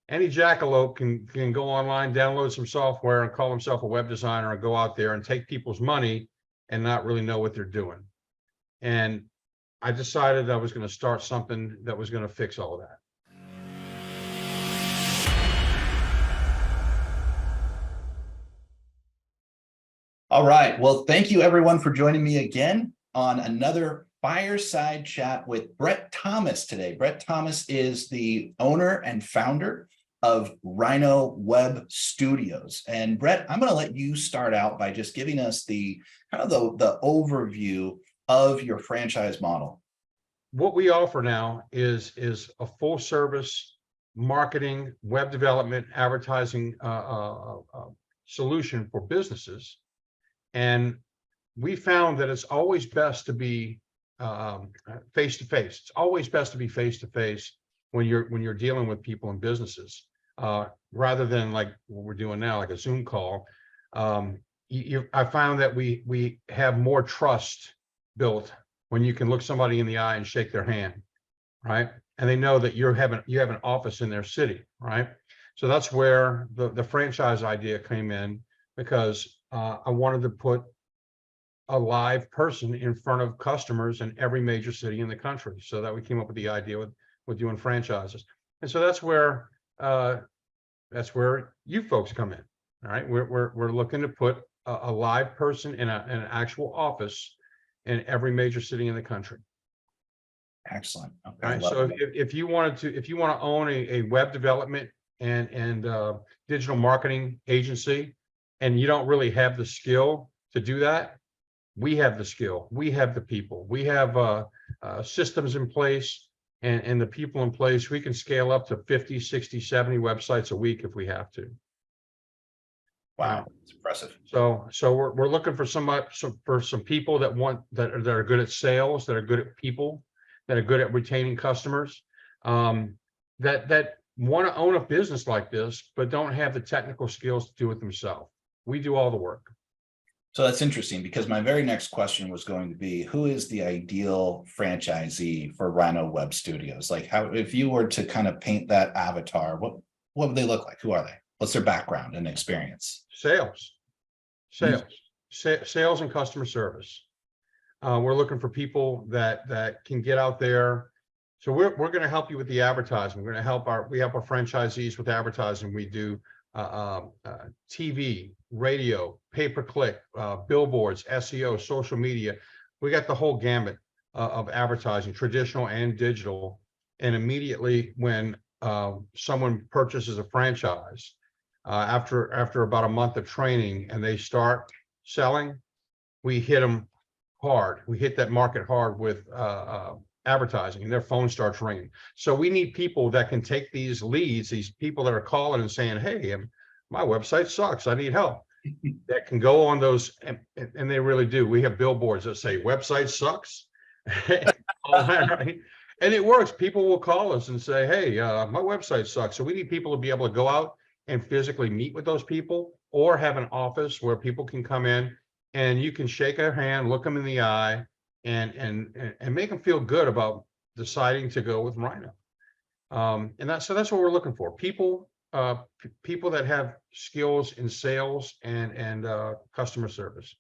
any jackalope can go online, download some software, and call himself a web designer, and go out there and take people's money and not really know what they're doing. And I decided I was going to start something that was going to fix all of that. All right. Well, thank you everyone for joining me again on another fireside chat with Brett Thomas today. Brett Thomas is the owner and founder of Rhino Web Studios. And Brett, I'm going to let you start out by just giving us the kind of the overview of your franchise model. What we offer now is a full service marketing, web development, advertising solution for businesses. And we found that it's always best to be face to face. It's always best to be face to face when you're dealing with people and businesses, rather than like what we're doing now, like a Zoom call. I found that we have more trust built when you can look somebody in the eye and shake their hand, right? And they know that you have an office in their city, right? So that's where the franchise idea came in, because I wanted to put a live person in front of customers in every major city in the country. So that we came up with the idea with doing franchises. And so that's where you folks come in. All right, we're looking to put a live person in an actual office in every major city in the country. Excellent. Okay. Right. So if you want to own a web development and digital marketing agency, and you don't really have the skill to do that, we have the skill. We have the people. We have systems in place and the people in place. We can scale up to 50, 60, 70 websites a week if we have to. Wow, it's impressive. So we're looking for some people that are good at sales, that are good at people, that are good at retaining customers, that want to own a business like this, but don't have the technical skills to do it themselves. We do all the work. So that's interesting, because my very next question was going to be, who is the ideal franchisee for Rhino Web Studios? Like, how, if you were to kind of paint that avatar, what would they look like? Who are they? What's their background and experience? Sales and customer service. We're looking for people that can get out there. So we're going to help you with the advertising. We're going to help our franchisees with advertising. We do TV, radio, pay-per-click, billboards, SEO, social media. We got the whole gamut of advertising, traditional and digital. And immediately when someone purchases a franchise, after about a month of training and they start selling, we hit them hard. We hit that market hard with advertising, and their phone starts ringing. So we need people that can take these leads, these people that are calling and saying, hey, my website sucks, I need help. That can go on those, and they really do. We have billboards that say website sucks. Right? And it works. People will call us and say, hey, my website sucks. So we need people to be able to go out and physically meet with those people, or have an office where people can come in and you can shake their hand, look them in the eye, and make them feel good about deciding to go with Rhino. And that's what we're looking for. People that have skills in sales and customer service.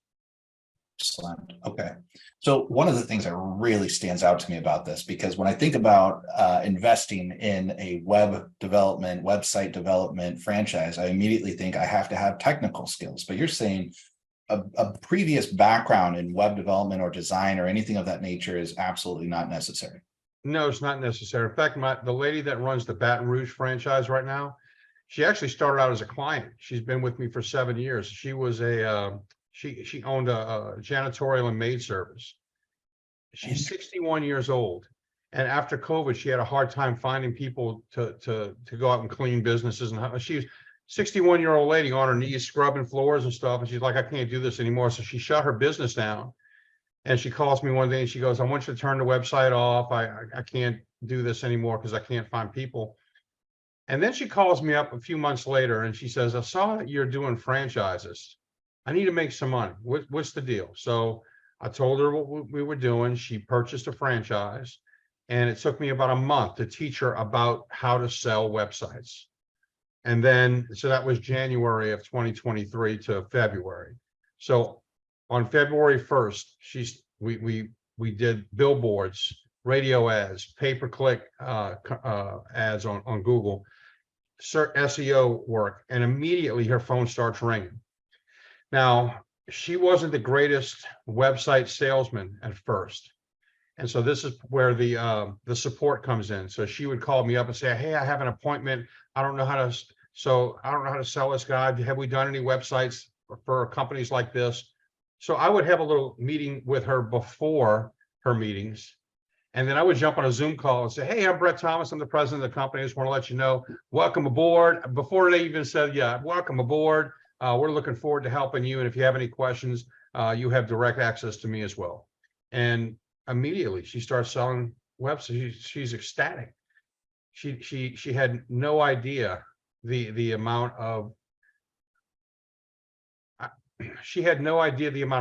Excellent. Okay. So one of the things that really stands out to me about this, because when I think about investing in a web development, website development franchise, I immediately think I have to have technical skills. But you're saying a previous background in web development or design or anything of that nature is absolutely not necessary. No, it's not necessary. In fact, the lady that runs the Baton Rouge franchise right now, she actually started out as a client. She's been with me for 7 years. She was she owned a janitorial and maid service. She's 61 years old. And after COVID, she had a hard time finding people to go out and clean businesses. And she's 61-year-old lady on her knees, scrubbing floors and stuff. And she's like, I can't do this anymore. So she shut her business down. And she calls me one day and she goes, I want you to turn the website off. I can't do this anymore because I can't find people. And then she calls me up a few months later and she says, I saw that you're doing franchises. I need to make some money. What's the deal? So I told her what we were doing. She purchased a franchise, and it took me about a month to teach her about how to sell websites. And then, so that was January of 2023 to February. So on February 1st, we did billboards, radio ads, pay-per-click ads on Google, SEO work, and immediately her phone starts ringing. Now, she wasn't the greatest website salesman at first. And so this is where the support comes in. So she would call me up and say, hey, I have an appointment. I don't know how to sell this guy. Have we done any websites for companies like this? So I would have a little meeting with her before her meetings. And then I would jump on a Zoom call and say, hey, I'm Brett Thomas. I'm the president of the company. I just want to let you know, welcome aboard. Before they even said, yeah, welcome aboard. We're looking forward to helping you. And if you have any questions, you have direct access to me as well. And immediately she starts selling websites. She's ecstatic. She had no idea the amount of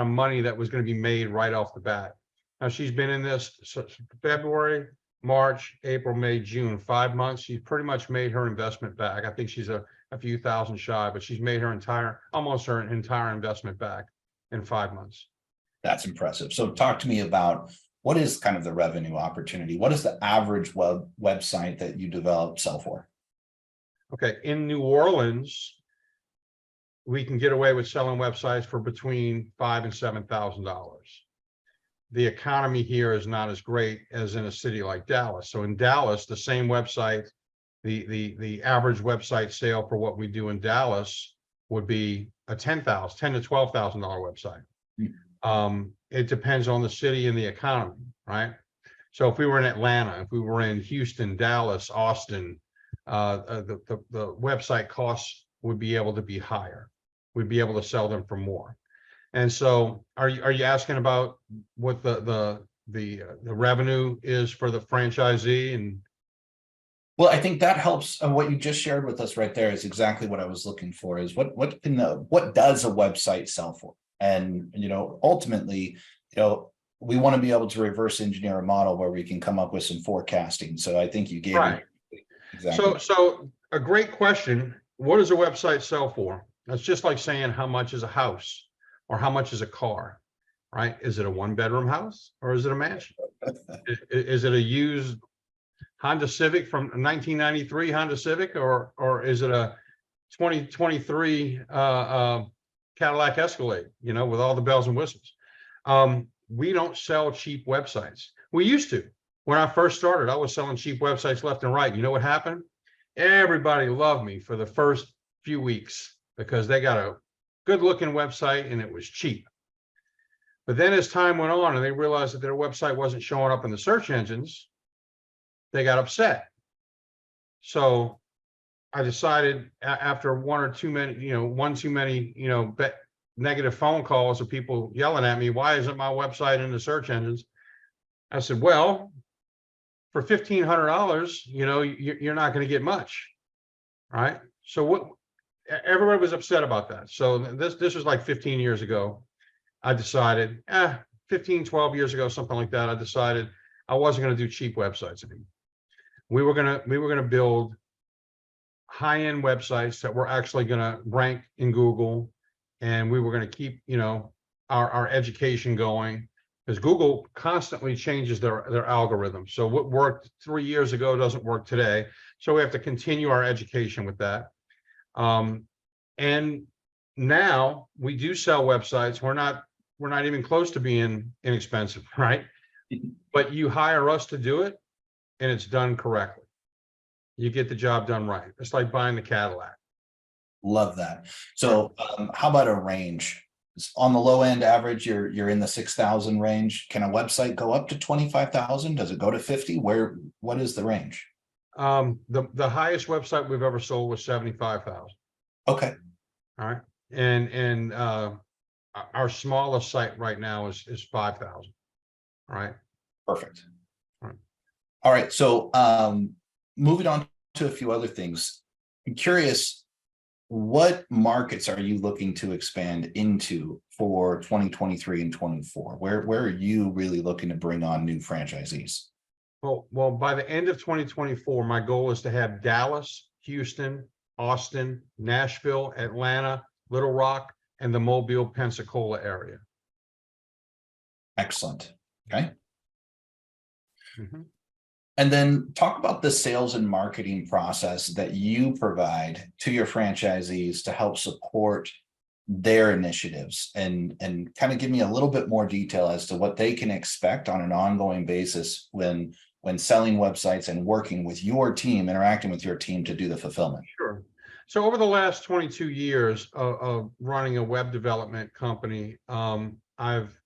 money that was going to be made right off the bat. Now she's been in this February, March, April, May, June, 5 months. She's pretty much made her investment back. I think she's a few thousand shy, but she's made almost her entire investment back in 5 months. That's impressive. So talk to me about what is kind of the revenue opportunity? What is the average website that you develop sell for? Okay, in New Orleans, we can get away with selling websites for between $5,000 and $7,000. The economy here is not as great as in a city like Dallas. So in Dallas, the same website, the average website sale for what we do in Dallas would be a $10,000 to $12,000 website. It depends on the city and the economy, right? So if we were in Atlanta, if we were in Houston, Dallas, Austin, the website costs would be able to be higher. We'd be able to sell them for more. And so, are you asking about what the revenue is for the franchisee? And well, I think that helps. What you just shared with us right there is exactly what I was looking for. Is what does a website sell for? And ultimately, we want to be able to reverse engineer a model where we can come up with some forecasting. So I think you gave right. Exactly. So a great question. What does a website sell for? That's just like saying how much is a house or how much is a car, right? Is it a 1-bedroom house or is it a mansion? Is it a used Honda Civic from 1993 Honda Civic, or is it a 2023 Cadillac Escalade, with all the bells and whistles? We don't sell cheap websites. We used to. When I first started, I was selling cheap websites left and right. You know what happened? Everybody loved me for the first few weeks because they got a good looking website and it was cheap. But then as time went on and they realized that their website wasn't showing up in the search engines, they got upset. So I decided after one too many, negative phone calls of people yelling at me, why isn't my website in the search engines? I said, well, for $1,500, you're not going to get much, right? So everybody was upset about that. So this was like 15 years ago. I decided, 15, 12 years ago, something like that. I decided I wasn't going to do cheap websites anymore. We were going to build high-end websites that were actually going to rank in Google, and we were going to keep, our education going, because Google constantly changes their algorithm. So what worked 3 years ago doesn't work today. So we have to continue our education with that. And now we do sell websites. We're not even close to being inexpensive, right? But you hire us to do it, and it's done correctly. You get the job done right. It's like buying the Cadillac. Love that. So how about a range? On the low end average, you're in the 6,000 range. Can a website go up to 25,000? Does it go to 50? What is the range? The highest website we've ever sold was 75,000. Okay. All right. And our smallest site right now is 5,000. All right. Perfect. All right. So moving on to a few other things. I'm curious, what markets are you looking to expand into for 2023 and 24? Where are you really looking to bring on new franchisees? Well, by the end of 2024, my goal is to have Dallas, Houston, Austin, Nashville, Atlanta, Little Rock, and the Mobile, Pensacola area. Excellent. Okay. Mhm. And then talk about the sales and marketing process that you provide to your franchisees to help support their initiatives, and kind of give me a little bit more detail as to what they can expect on an ongoing basis when selling websites and working with your team, interacting with your team to do the fulfillment. Sure. So over the last 22 years of running a web development company, I've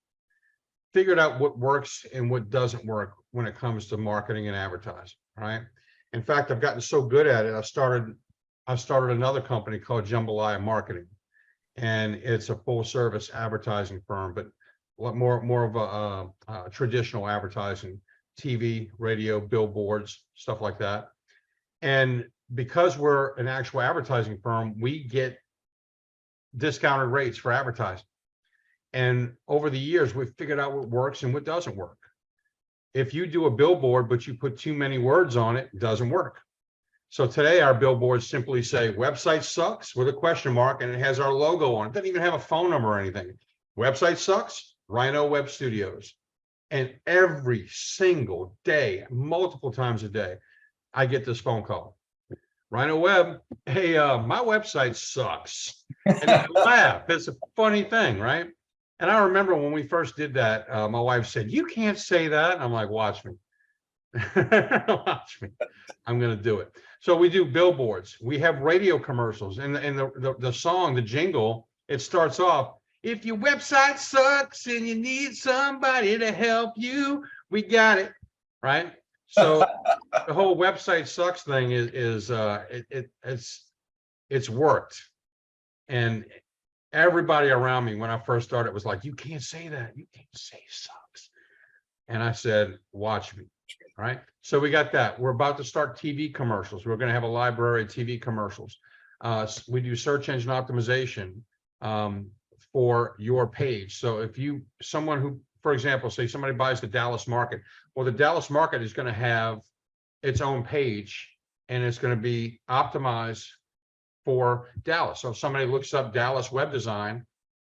figured out what works and what doesn't work when it comes to marketing and advertising, right? In fact, I've gotten so good at it, I started another company called Jambalaya Marketing, and it's a full service advertising firm, but more of a traditional advertising, TV, radio, billboards, stuff like that. And because we're an actual advertising firm, we get discounted rates for advertising. And over the years, we've figured out what works and what doesn't work. If you do a billboard, but you put too many words on it, it doesn't work. So today our billboards simply say website sucks with a question mark, and it has our logo on it. It doesn't even have a phone number or anything. Website sucks, Rhino Web Studios. And every single day, multiple times a day, I get this phone call. Rhino Web, hey, my website sucks. And I laugh. It's a funny thing, right? And I remember when we first did that, my wife said, "You can't say that." And I'm like, "Watch me." Watch me. I'm going to do it. So we do billboards. We have radio commercials, and the song, the jingle, it starts off, "If your website sucks and you need somebody to help you, we got it." Right? So the whole website sucks thing it's worked. And everybody around me when I first started was like, "You can't say that. You can't say sucks." And I said, "Watch me." Right. So we got that. We're about to start TV commercials. We're going to have a library of TV commercials. We do search engine optimization for your page. So if someone who, for example, say somebody buys the Dallas market, well, the Dallas market is going to have its own page, and it's going to be optimized for Dallas. So if somebody looks up Dallas web design,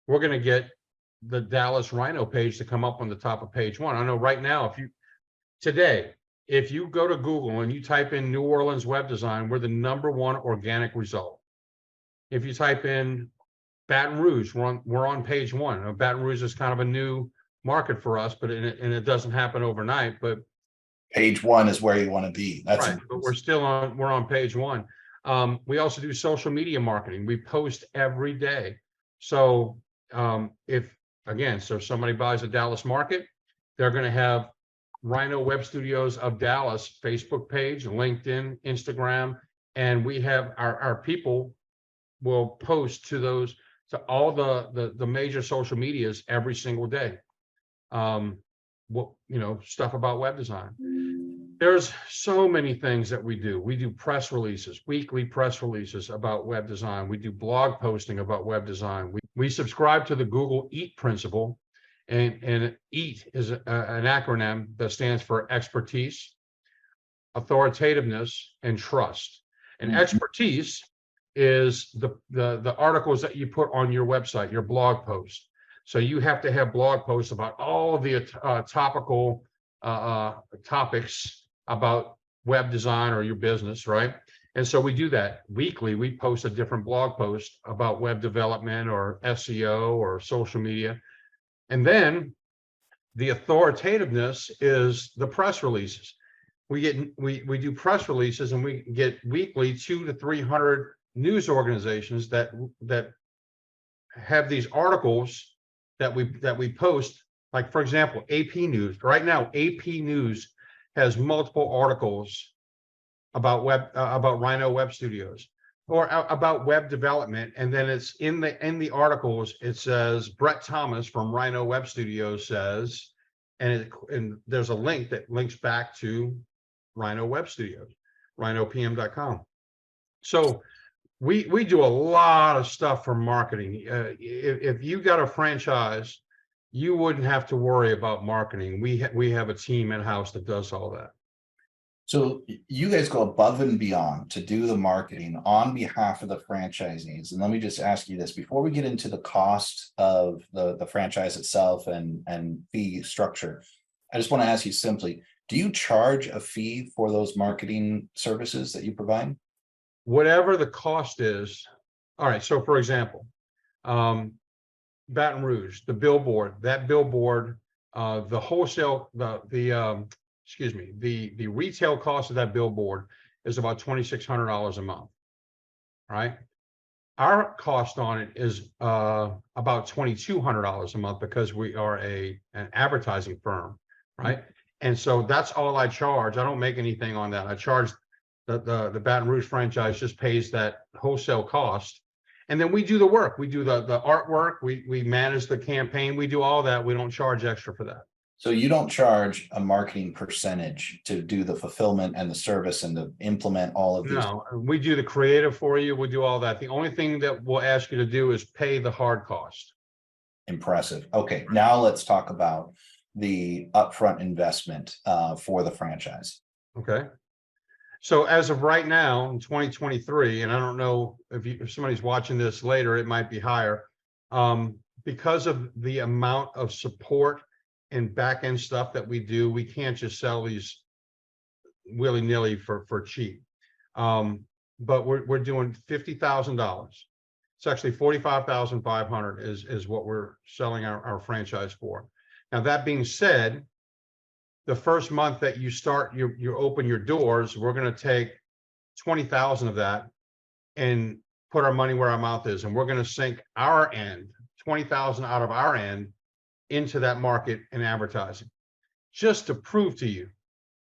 we're going to get the Dallas Rhino page to come up on the top of page one. I know right now, if you go to Google and you type in New Orleans web design, we're the #1 organic result. If you type in Baton Rouge, we're on page one. Now, Baton Rouge is kind of a new market for us, but it doesn't happen overnight. But page one is where you want to be. That's right. But we're on page one. We also do social media marketing. We post every day. So if somebody buys a Dallas market, they're going to have Rhino Web Studios of Dallas Facebook page, LinkedIn, Instagram, and we have our people will post to all the major social medias every single day. Stuff about web design. There's so many things that we do. We do press releases, weekly press releases about web design. We do blog posting about web design. We subscribe to the Google EAT principle. And EAT is an acronym that stands for expertise, authoritativeness, and trust. And expertise is the articles that you put on your website, your blog post. So you have to have blog posts about all of the topical topics about web design or your business, right? And so we do that weekly. We post a different blog post about web development or SEO or social media. And then the authoritativeness is the press releases. We do press releases, and we get weekly 200 to 300 news organizations that have these articles that we post. Like, for example, AP News. Right now, AP News has multiple articles about Rhino Web Studios, or about web development, and then it's in the articles, it says Brett Thomas from Rhino Web Studios says, and there's a link that links back to Rhino Web Studios, rhinopm.com. So we do a lot of stuff for marketing. If you got a franchise, you wouldn't have to worry about marketing. We have a team in-house that does all that. So you guys go above and beyond to do the marketing on behalf of the franchisees. And let me just ask you this before we get into the cost of the franchise itself and fee structure. I just want to ask you simply, do you charge a fee for those marketing services that you provide? Whatever the cost is. All right, so for example, Baton Rouge, the billboard, that billboard, the wholesale, the retail cost of that billboard is about $2,600 a month, right? Our cost on it is about $2,200 a month because we are an advertising firm, right? And so that's all I charge. I don't make anything on that. I charge the Baton Rouge franchise just pays that wholesale cost. And then we do the work. We do the artwork. We manage the campaign. We do all that. We don't charge extra for that. So you don't charge a marketing percentage to do the fulfillment and the service and to implement all of these? No, we do the creative for you. We do all that. The only thing that we'll ask you to do is pay the hard cost. Impressive. Okay, now let's talk about the upfront investment for the franchise. Okay. So as of right now in 2023, and I don't know if somebody's watching this later, it might be higher. Because of the amount of support and back end stuff that we do, we can't just sell these willy-nilly for cheap. But we're doing $50,000. It's actually $45,500 is what we're selling our franchise for. Now, that being said, the first month that you start, you open your doors, we're going to take 20,000 of that and put our money where our mouth is. And we're going to sink our end, 20,000 out of our end into that market and advertising, just to prove to you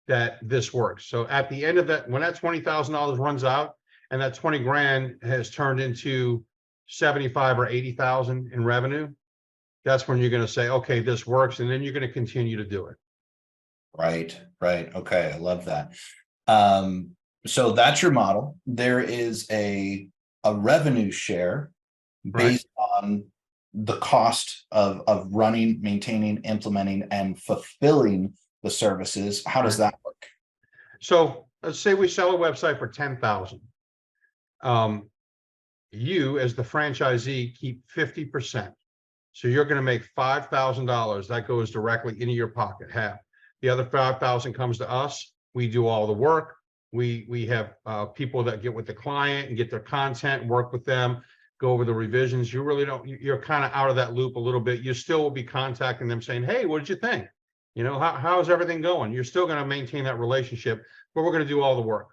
that this works. So at the end of that, when that $20,000 runs out and that 20 grand has turned into 75 or 80,000 in revenue, that's when you're going to say, okay, this works. And then you're going to continue to do it. Right. Okay, I love that. So that's your model. There is a revenue share based on the cost of running, maintaining, implementing, and fulfilling the services. How does that work? So let's say we sell a website for 10,000. You as the franchisee keep 50%. So you're going to make $5,000. That goes directly into your pocket, half. The other 5,000 comes to us. We do all the work. We have people that get with the client and get their content and work with them, go over the revisions. You really don't, you're kind of out of that loop a little bit. You still will be contacting them saying, hey, what did you think? You know, how's everything going? You're still going to maintain that relationship, but we're going to do all the work.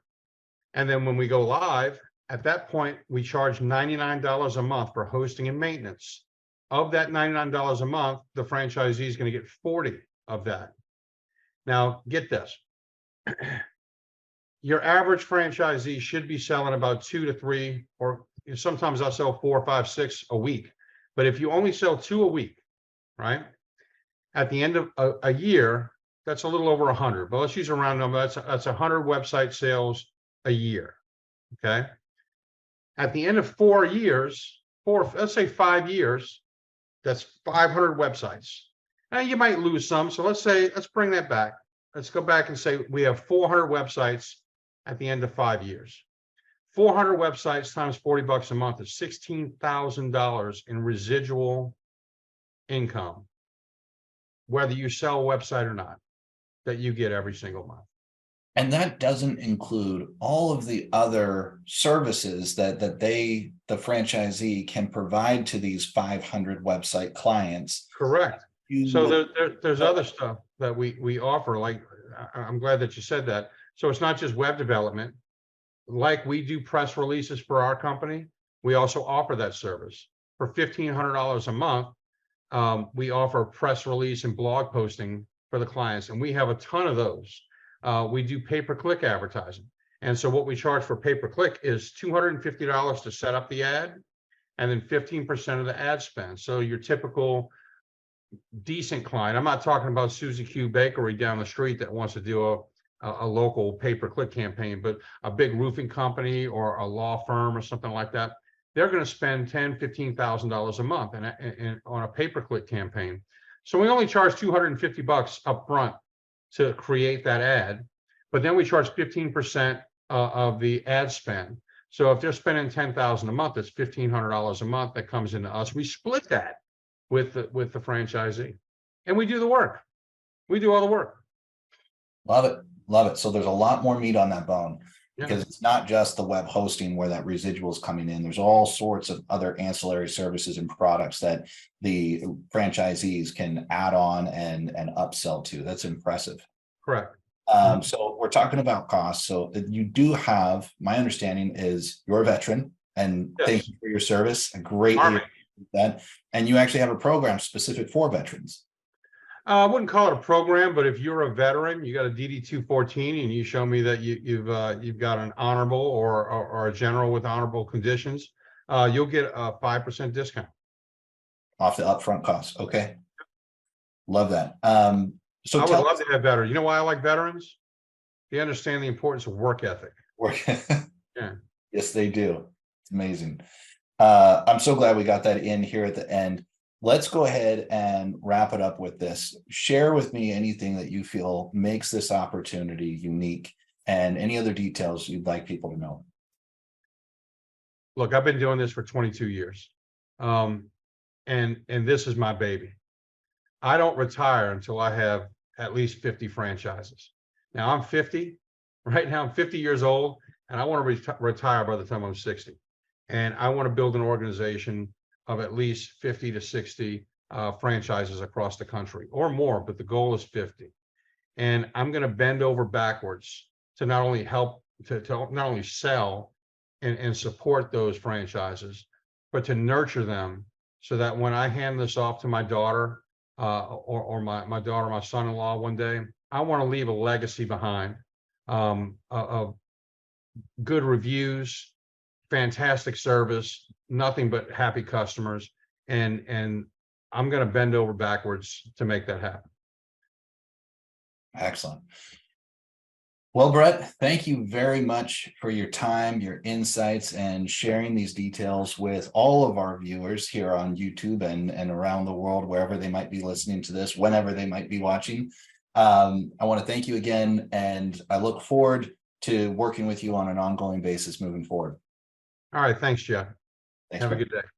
And then when we go live, at that point, we charge $99 a month for hosting and maintenance. Of that $99 a month, the franchisee is going to get 40 of that. Now, get this. Your average franchisee should be selling about 2 to 3, or sometimes I'll sell 4, 5, 6 a week. But if you only sell 2 a week, right? At the end of a year, that's a little over 100. But let's use a round number. That's 100 website sales a year. Okay. At the end of 4 years, let's say 5 years, that's 500 websites. Now you might lose some. So let's bring that back. Let's go back and say we have 400 websites at the end of 5 years. 400 websites times $40 a month is $16,000 in residual income, whether you sell a website or not, that you get every single month. And that doesn't include all of the other services that the franchisee can provide to these 500 website clients. Correct. So there's other stuff that we offer. Like, I'm glad that you said that. So it's not just web development. Like we do press releases for our company, we also offer that service. For $1,500 a month, we offer press release and blog posting for the clients, and we have a ton of those. We do pay-per-click advertising. And so what we charge for pay-per-click is $250 to set up the ad, and then 15% of the ad spend. So your typical decent client, I'm not talking about Susie Q Bakery down the street that wants to do a local pay-per-click campaign, but a big roofing company or a law firm or something like that, they're going to spend $10,000, $15,000 a month on a pay-per-click campaign. So we only charge $250 up front to create that ad. but then we charge 15% of the ad spend. So if they're spending $10,000 a month, it's $1,500 a month that comes into us. We split that with the franchisee, and we do the work. We do all the work. Love it. Love it. So there's a lot more meat on that bone, Yeah. because it's not just the web hosting where that residual is coming in. There's all sorts of other ancillary services and products that the franchisees can add on and upsell to. That's impressive. Correct. So we're talking about costs. So you do have, my understanding is you're a veteran, and Yes. thank you for your service. I greatly Army. appreciate that. And you actually have a program specific for veterans. I wouldn't call it a program, but if you're a veteran, you got a DD 214, and you show me that you've got an honorable or a general with honorable conditions, you'll get a 5% discount Off the upfront costs. Okay. Love that. So I would tell love to have veterans. You know why I like veterans? They understand the importance of work ethic. Yeah. Yes, they do. It's amazing. I'm so glad we got that in here at the end. Let's go ahead and wrap it up with this. Share with me anything that you feel makes this opportunity unique, and any other details you'd like people to know. Look, I've been doing this for 22 years. And this is my baby. I don't retire until I have at least 50 franchises. Now I'm 50. Right now I'm 50 years old, and I want to retire by the time I'm 60. And I want to build an organization of at least 50 to 60 franchises across the country, or more, but the goal is 50. And I'm going to bend over backwards to not only help, to not only sell and support those franchises, but to nurture them, so that when I hand this off to my daughter or my daughter, my son-in-law one day, I want to leave a legacy behind of good reviews, fantastic service, nothing but happy customers, and I'm going to bend over backwards to make that happen. Excellent. Well, Brett, thank you very much for your time, your insights, and sharing these details with all of our viewers here on YouTube and around the world, wherever they might be listening to this, whenever they might be watching. I want to thank you again, and I look forward to working with you on an ongoing basis moving forward. All right. Thanks, Jeff. Thanks, Have a Brett. good day.